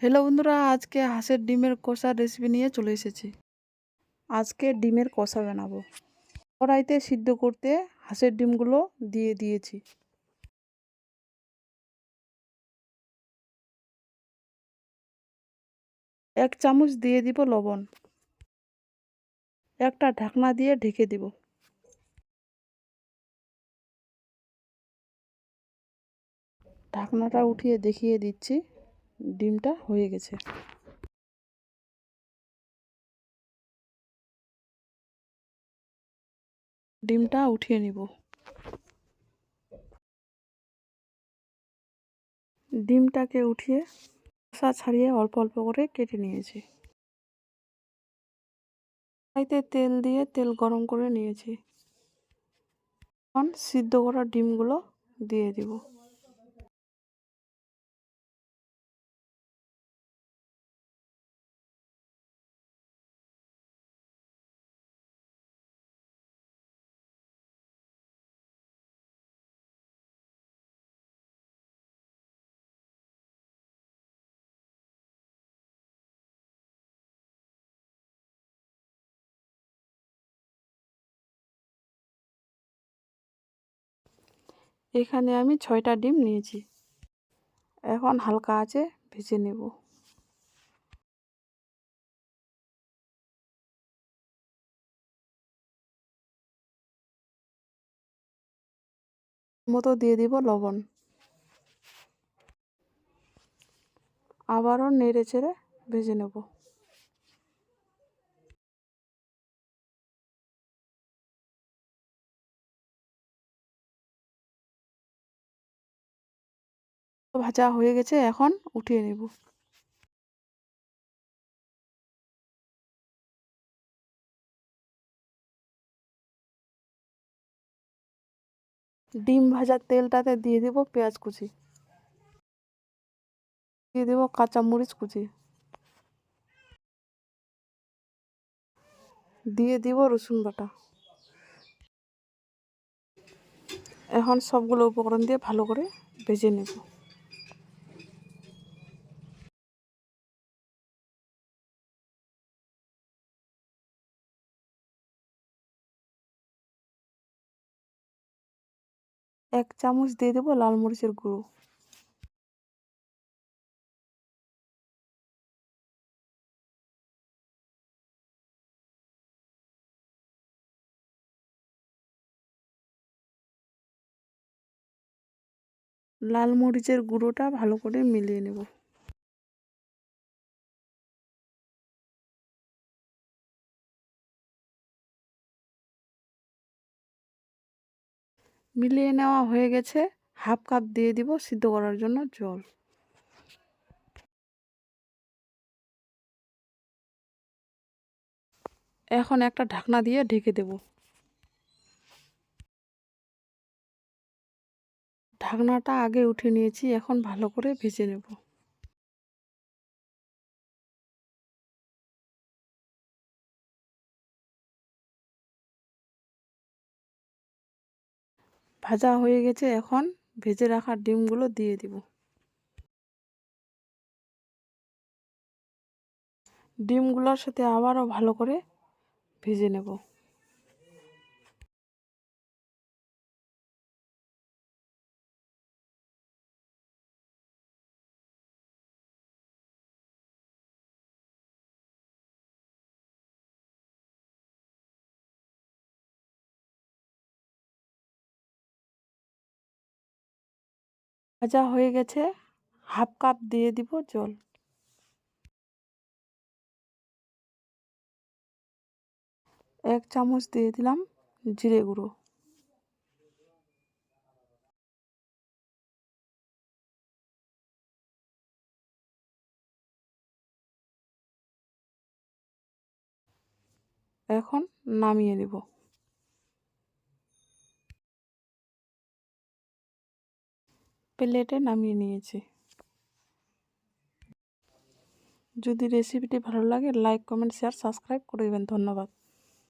Hello বন্ধুরা, আজকে হাঁসের ডিমের কষার রেসিপি নিয়ে চলে এসেছি। আজকে ডিমের কষা বানাবো। কড়াইতে সিদ্ধ করতে হাঁসের ডিমগুলো দিয়ে দিয়েছি। এক চামচ দিয়ে দিব লবণ। একটা ঢাকনা দিয়ে ঢেকে দিব। ঢাকনাটা উঠিয়ে দেখিয়ে দিচ্ছি, ডিমটা হয়ে গেছে। ডিমটা উঠিয়ে নিব। ডিমটাকে উঠিয়ে খোসা ছাড়িয়ে অল্প অল্প করে কেটে নিয়েছি। কড়াইতে তেল দিয়ে তেল গরম করে নিয়েছি। এখন সিদ্ধ করা ডিমগুলো দিয়ে দিব। এখানে আমি 6টা ডিম নিয়েছি। এখন হালকা আঁচে ভেজে নেব। মতো দিয়ে দিব লবণ। আবারও নেড়ে চেড়ে ভেজে নেব। ভাজা হয়ে গেছে, এখন উঠিয়ে নেব। ডিম ভাজার তেলটাতে দিয়ে দেব পেঁয়াজ কুচি, দিয়ে দেব কাঁচামরিচ কুচি, দিয়ে দিব রসুন বাটা। এখন সবগুলো উপকরণ দিয়ে ভালো করে ভেজে নেব। এক চামচ দিয়ে দেব লাল মরিচের গুঁড়ো। লাল মরিচের গুঁড়োটা ভালো করে মিলিয়ে নেব। মিলিয়ে নেওয়া হয়ে গেছে। হাফ কাপ দিয়ে দিব সিদ্ধ করার জন্য জল। এখন একটা ঢাকনা দিয়ে ঢেকে দেব। ঢাকনাটা আগে উঠে নিয়েছি, এখন ভালো করে ভেজে নেব। ভাজা হয়ে গেছে, এখন ভেজে রাখা ডিমগুলো দিয়ে দিব। ডিমগুলোর সাথে আবারও ভালো করে ভেজে নেব। ভাজা হয়ে গেছে, হাফ কাপ দিয়ে দিব জল। এক চামচ দিয়ে দিলাম জিরে গুঁড়ো। এখন নামিয়ে নেব। প্লেটে নামিয়ে নিয়েছি। যদি রেসিপিটি ভালো লাগে লাইক, কমেন্ট, শেয়ার, সাবস্ক্রাইব করে দেবেন। ধন্যবাদ।